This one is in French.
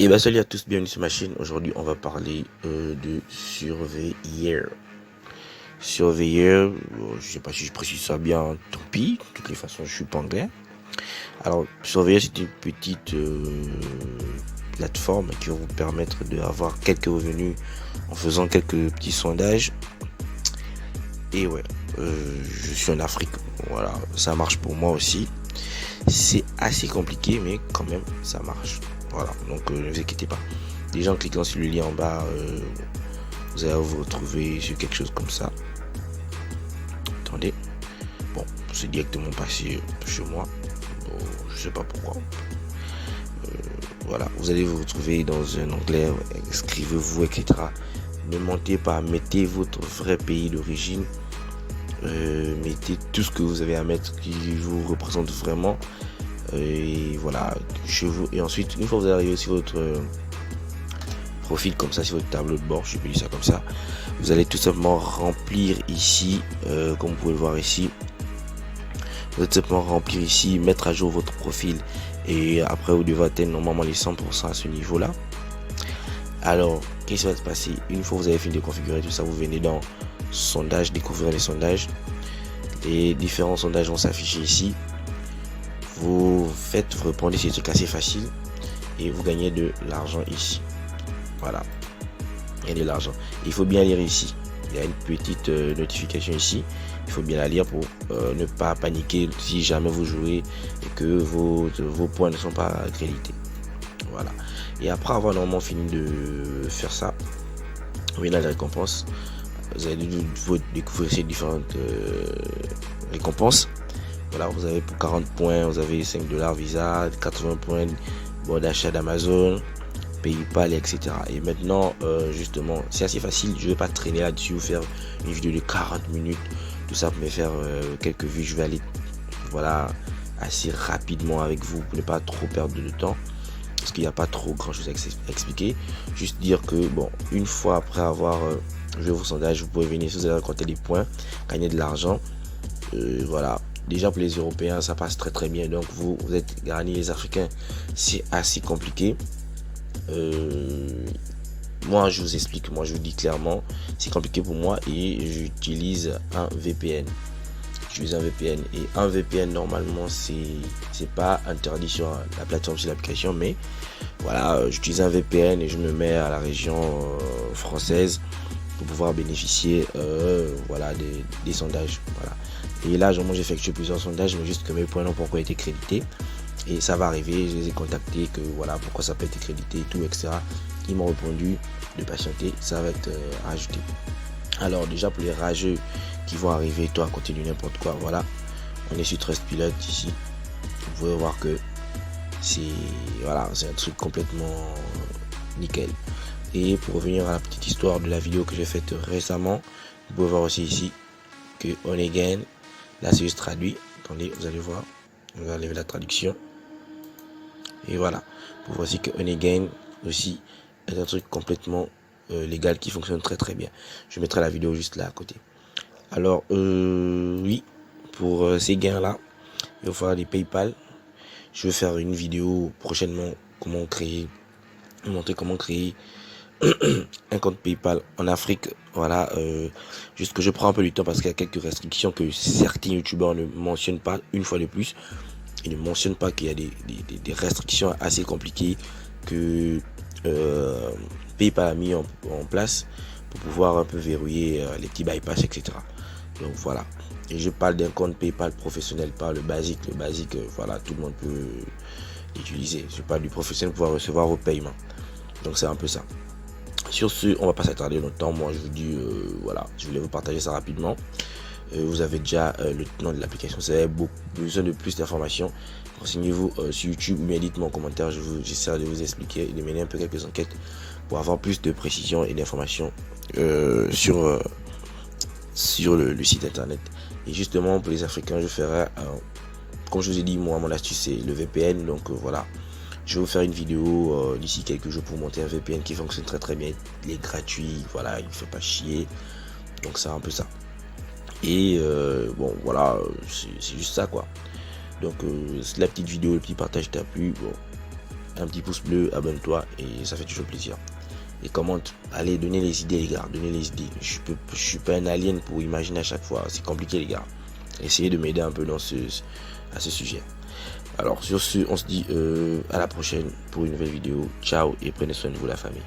Et bah salut à tous, bienvenue sur ma chaîne. Aujourd'hui on va parler de Surveyor. Surveyor, je sais pas si je précise ça bien, tant pis, de toutes les façons je suis pas anglais. Alors Surveyor, c'est une petite plateforme qui va vous permettre d'avoir quelques revenus en faisant quelques petits sondages. Et ouais, je suis en Afrique, voilà, ça marche pour moi aussi. C'est assez compliqué mais quand même ça marche. Voilà, donc ne vous inquiétez pas. Déjà en cliquant sur le lien en bas, vous allez vous retrouver sur quelque chose comme ça. Attendez. Bon, c'est directement passé chez moi. Bon, je sais pas pourquoi. Voilà, vous allez vous retrouver dans un onglet, inscrivez-vous, etc. Ne mentez pas, mettez votre vrai pays d'origine. Mettez tout ce que vous avez à mettre qui vous représente vraiment. Et voilà, chez vous. Et ensuite, une fois que vous arrivez sur votre profil comme ça, sur votre tableau de bord, je peux dire ça comme ça, vous allez tout simplement remplir ici, comme vous pouvez le voir ici, vous allez tout simplement remplir ici, mettre à jour votre profil, et après vous devez atteindre normalement les 100% à ce niveau là. Alors qu'est-ce qui va se passer? Une fois que vous avez fini de configurer tout ça, vous venez dans sondage, découvrir les sondages. Les différents sondages vont s'afficher ici. Vous répondez ces trucs assez faciles et vous gagnez de l'argent ici. Voilà, il y a de l'argent. Il faut bien lire ici. Il y a une petite notification ici. Il faut bien la lire pour ne pas paniquer si jamais vous jouez et que vos points ne sont pas accrédités. Voilà. Et après avoir normalement fini de faire ça, vous venez à la récompense. Vous allez découvrir ces différentes récompenses. Voilà, vous avez pour 40 points, vous avez 5 $ Visa, 80 points bon d'achat d'Amazon, PayPal, etc. Et maintenant, justement, c'est assez facile. Je ne vais pas traîner là-dessus, vous faire une vidéo de 40 minutes, tout ça pour me faire quelques vues. Je vais aller, voilà, assez rapidement avec vous pour ne pas trop perdre de temps, parce qu'il n'y a pas trop grand-chose à expliquer. Juste dire que, bon, une fois après avoir joué vos sondages, vous pouvez venir, si vous allez récolter des points, gagner de l'argent. Voilà. Déjà pour les Européens ça passe très bien, donc vous êtes gagné. Les Africains c'est assez compliqué. Moi je vous explique, moi je vous dis clairement, c'est compliqué pour moi et j'utilise un VPN. J'utilise un VPN et un VPN normalement c'est pas interdit sur la plateforme, sur l'application, mais voilà, j'utilise un VPN et je me mets à la région française pour pouvoir bénéficier voilà des sondages. Voilà. Et là j'ai effectué plusieurs sondages, mais juste que mes points n'ont pas encore été crédités. Et ça va arriver, je les ai contactés, que voilà pourquoi ça peut être crédité et tout, etc. Ils m'ont répondu de patienter, ça va être ajouté. Alors déjà pour les rageux qui vont arriver, toi à côté du n'importe quoi, voilà, on est sur Trustpilot ici. Vous pouvez voir que c'est voilà, c'est un truc complètement nickel. Et pour revenir à la petite histoire de la vidéo que j'ai faite récemment, vous pouvez voir aussi ici que on again, là c'est juste traduit. Attendez, vous allez voir, on va enlever la traduction. Et voilà, vous voyez que on again aussi est un truc complètement légal qui fonctionne très bien. Je mettrai la vidéo juste là à côté. Alors oui, pour ces gains là, il va falloir des PayPal. Je vais faire une vidéo prochainement comment créer, montrer comment créer un compte PayPal en Afrique. Voilà, juste que je prends un peu du temps parce qu'il y a quelques restrictions que certains youtubeurs ne mentionnent pas. Une fois de plus, ils ne mentionnent pas qu'il y a des restrictions assez compliquées que PayPal a mis en place pour pouvoir un peu verrouiller les petits bypass, etc. Donc voilà, et je parle d'un compte PayPal professionnel, pas le basique. Le basique, voilà, tout le monde peut l'utiliser. Je parle du professionnel pour pouvoir recevoir vos paiements. Donc c'est un peu ça. Sur ce, on va pas s'attarder longtemps. Moi je vous dis voilà, je voulais vous partager ça rapidement. Vous avez déjà le nom de l'application. Si vous avez besoin de plus d'informations, renseignez-vous sur YouTube ou bien dites-moi en commentaire. J'essaierai de vous expliquer et de mener un peu quelques enquêtes pour avoir plus de précision et d'informations sur le site internet. Et justement pour les Africains, je ferai comme je vous ai dit, moi mon astuce c'est le VPN. Donc voilà, je vais vous faire une vidéo d'ici quelques jours pour monter un VPN qui fonctionne très bien. Il est gratuit, voilà, il ne fait pas chier. Donc c'est un peu ça. Et bon voilà, c'est juste ça quoi. Donc la petite vidéo, le petit partage t'a plu, bon un petit pouce bleu, abonne-toi et ça fait toujours plaisir. Et commente, allez, donnez les idées les gars, donnez les idées. Je suis pas un alien pour imaginer à chaque fois, c'est compliqué les gars. Essayez de m'aider un peu à ce sujet. Alors sur ce, on se dit à la prochaine pour une nouvelle vidéo. Ciao et prenez soin de vous la famille.